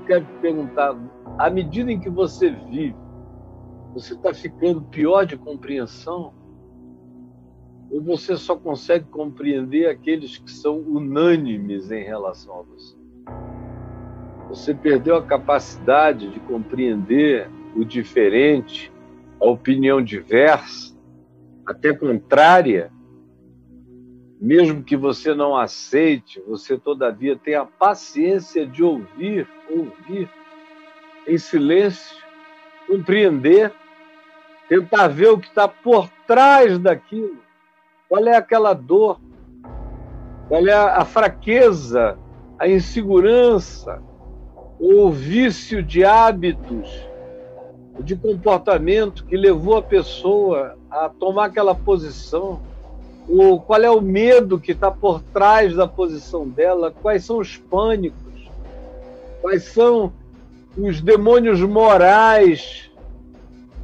quero te perguntar, à medida em que você vive, você está ficando pior de compreensão? Ou você só consegue compreender aqueles que são unânimes em relação a você? Você perdeu a capacidade de compreender o diferente, a opinião diversa, até contrária? Mesmo que você não aceite, você todavia tem a paciência de ouvir em silêncio, compreender, tentar ver o que está por trás daquilo. Qual é aquela dor? Qual é a fraqueza, a insegurança, o vício de hábitos, de comportamento que levou a pessoa a tomar aquela posição? Qual é o medo que está por trás da posição dela? Quais são os pânicos? Quais são os demônios morais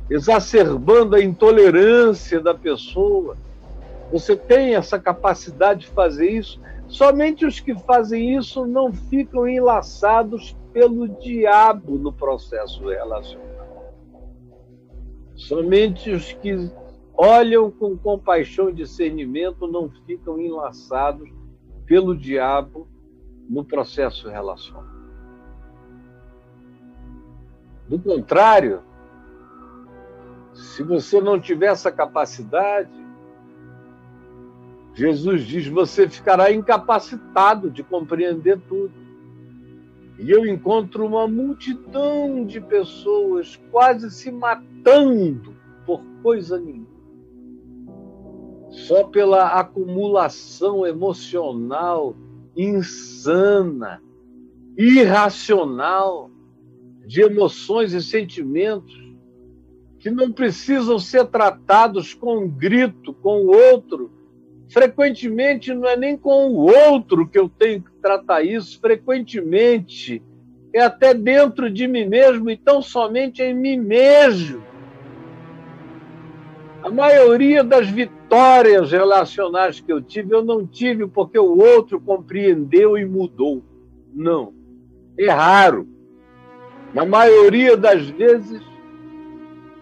exacerbando a intolerância da pessoa? Você tem essa capacidade de fazer isso? Somente os que fazem isso não ficam enlaçados pelo diabo no processo relacional. Somente os que olham com compaixão e discernimento não ficam enlaçados pelo diabo no processo relacional. Do contrário, se você não tiver essa capacidade, Jesus diz, você ficará incapacitado de compreender tudo. E eu encontro uma multidão de pessoas quase se matando por coisa nenhuma. Só pela acumulação emocional insana, irracional, de emoções e sentimentos que não precisam ser tratados com um grito, com o outro. Frequentemente não é nem com o outro que eu tenho que tratar isso, frequentemente é até dentro de mim mesmo e tão somente em mim mesmo. A maioria das vitórias relacionais que eu não tive porque o outro compreendeu e mudou. Não. É raro. Na maioria das vezes,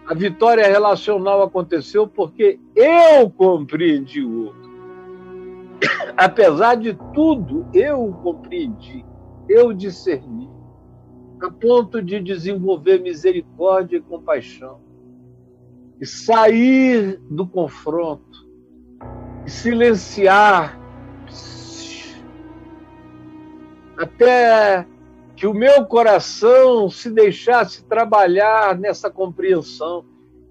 a vitória relacional aconteceu porque eu compreendi o outro. Apesar de tudo, eu o compreendi, eu discerni, a ponto de desenvolver misericórdia e compaixão, e sair do confronto, e silenciar, até que o meu coração se deixasse trabalhar nessa compreensão.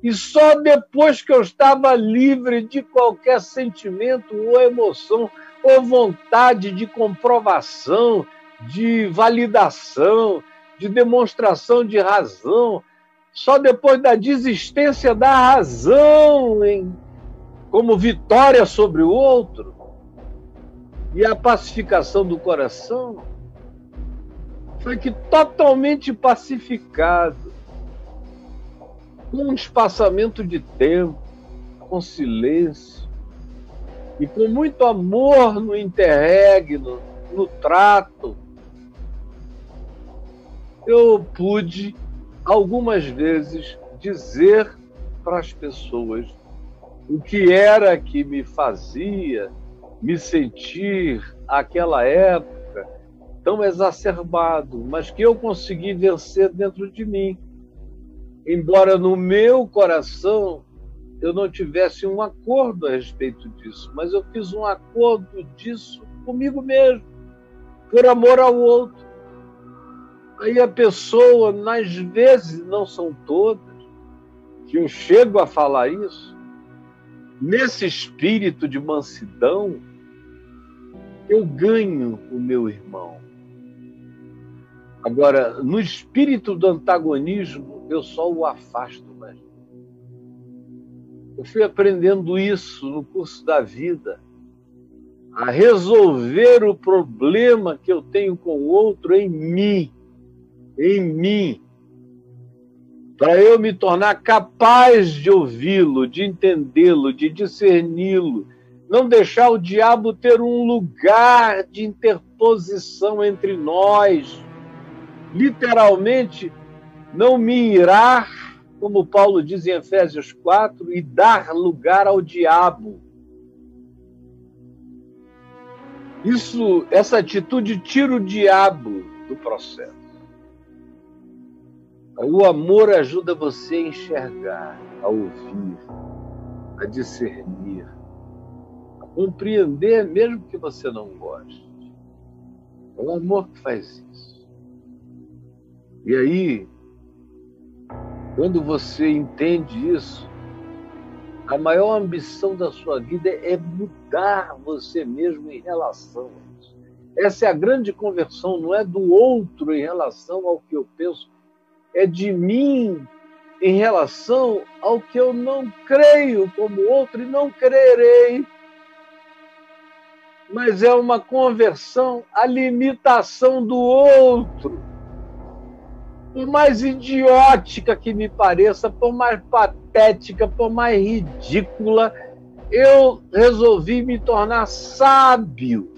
E só depois que eu estava livre de qualquer sentimento ou emoção, ou vontade de comprovação, de validação, de demonstração de razão, só depois da desistência da razão como vitória sobre o outro e a pacificação do coração, foi que totalmente pacificado, com um espaçamento de tempo, com silêncio e com muito amor no interregno, no trato, eu pude algumas vezes dizer para as pessoas o que era que me fazia me sentir aquela época tão exacerbado, mas que eu consegui vencer dentro de mim. Embora no meu coração eu não tivesse um acordo a respeito disso, mas eu fiz um acordo disso comigo mesmo, por amor ao outro. Aí a pessoa, nas vezes, não são todas, que eu chego a falar isso, nesse espírito de mansidão, eu ganho o meu irmão. Agora, no espírito do antagonismo, eu só o afasto mais. Eu fui aprendendo isso no curso da vida, a resolver o problema que eu tenho com o outro em mim, para eu me tornar capaz de ouvi-lo, de entendê-lo, de discerni-lo, não deixar o diabo ter um lugar de interposição entre nós, literalmente, não me irar, como Paulo diz em Efésios 4, e dar lugar ao diabo. Essa atitude tira o diabo do processo. O amor ajuda você a enxergar, a ouvir, a discernir, a compreender, mesmo que você não goste. É o amor que faz isso. E aí, quando você entende isso, a maior ambição da sua vida é mudar você mesmo em relação a isso. Essa é a grande conversão, não é do outro em relação ao que eu penso, é de mim em relação ao que eu não creio como outro e não crerei. Mas é uma conversão à limitação do outro. Por mais idiótica que me pareça, por mais patética, por mais ridícula, eu resolvi me tornar sábio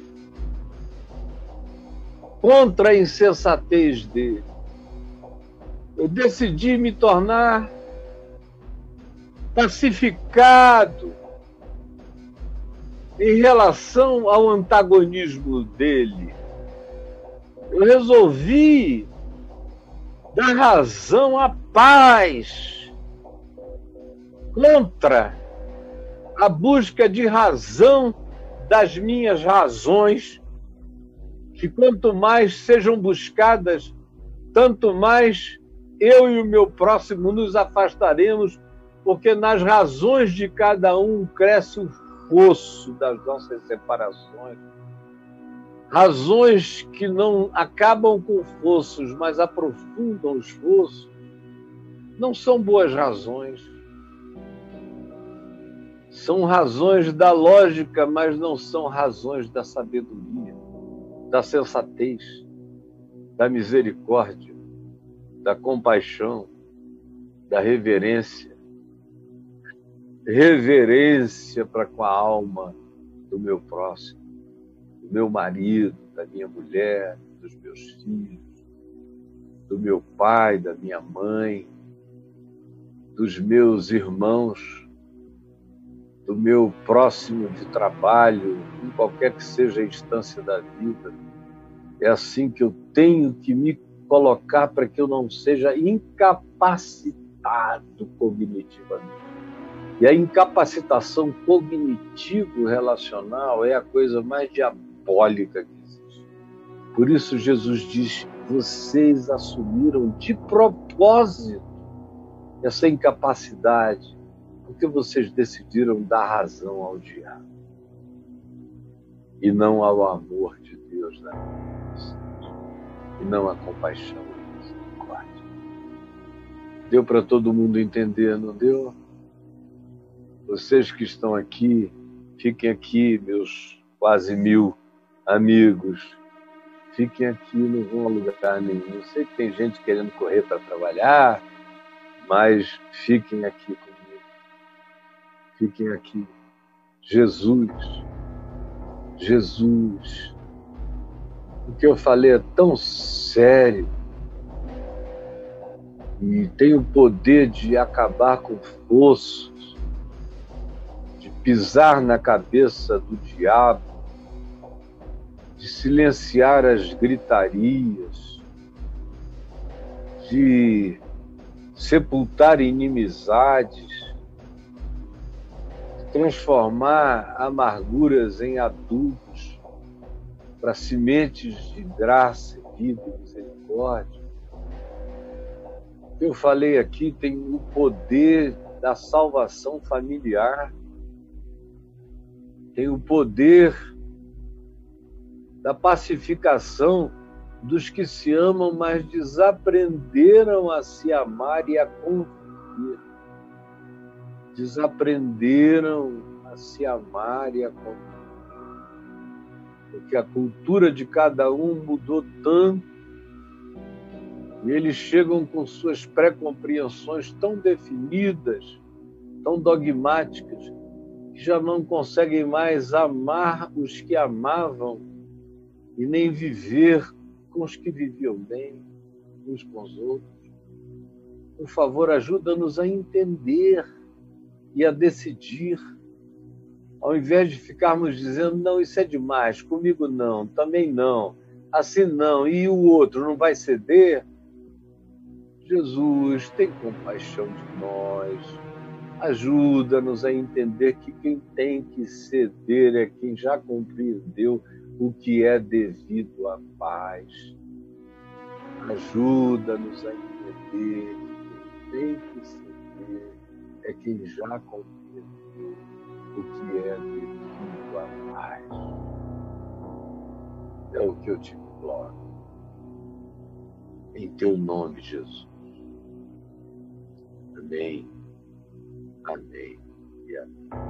contra a insensatez dele. Eu decidi me tornar pacificado em relação ao antagonismo dele. Eu resolvi dar razão à paz contra a busca de razão das minhas razões, que quanto mais sejam buscadas, tanto mais eu e o meu próximo nos afastaremos, porque nas razões de cada um cresce o fosso das nossas separações. Razões que não acabam com fossos, mas aprofundam os fossos, não são boas razões. São razões da lógica, mas não são razões da sabedoria, da sensatez, da misericórdia, da compaixão, da reverência. Reverência para com a alma do meu próximo, do meu marido, da minha mulher, dos meus filhos, do meu pai, da minha mãe, dos meus irmãos, do meu próximo de trabalho, em qualquer que seja a instância da vida. É assim que eu tenho que me colocar para que eu não seja incapacitado cognitivamente. E a incapacitação cognitivo-relacional é a coisa mais diabólica que existe. Por isso Jesus diz, vocês assumiram de propósito essa incapacidade, porque vocês decidiram dar razão ao diabo e não ao amor de Deus na vida, e não à compaixão e misericórdia. Deu para todo mundo entender, não deu? Vocês que estão aqui, fiquem aqui, meus quase 1000 amigos. Fiquem aqui, não vão a lugar nenhum. Eu sei que tem gente querendo correr para trabalhar, mas fiquem aqui comigo. Fiquem aqui. Jesus. O que eu falei é tão sério e tem o poder de acabar com fossos, de pisar na cabeça do diabo, de silenciar as gritarias, de sepultar inimizades, de transformar amarguras em adubos para sementes de graça, vida e misericórdia. O que eu falei aqui tem o poder da salvação familiar, tem o poder da pacificação dos que se amam, mas desaprenderam a se amar e a conviver. Desaprenderam a se amar e a conviver. Porque a cultura de cada um mudou tanto, e eles chegam com suas pré-compreensões tão definidas, tão dogmáticas, que já não conseguem mais amar os que amavam e nem viver com os que viviam bem. uns com os outros. Por favor, ajuda-nos a entender e a decidir, ao invés de ficarmos dizendo, não, isso é demais, comigo não, também não, assim não, e o outro não vai ceder. Jesus, tem compaixão de nós, ajuda-nos a entender que quem tem que ceder é quem já compreendeu o que é devido à paz. Ajuda-nos a entender que quem tem que ceder é quem já compreendeu o que é devido à paz. É o que eu te imploro. Em teu nome, Jesus. Amém. Amém. E amém.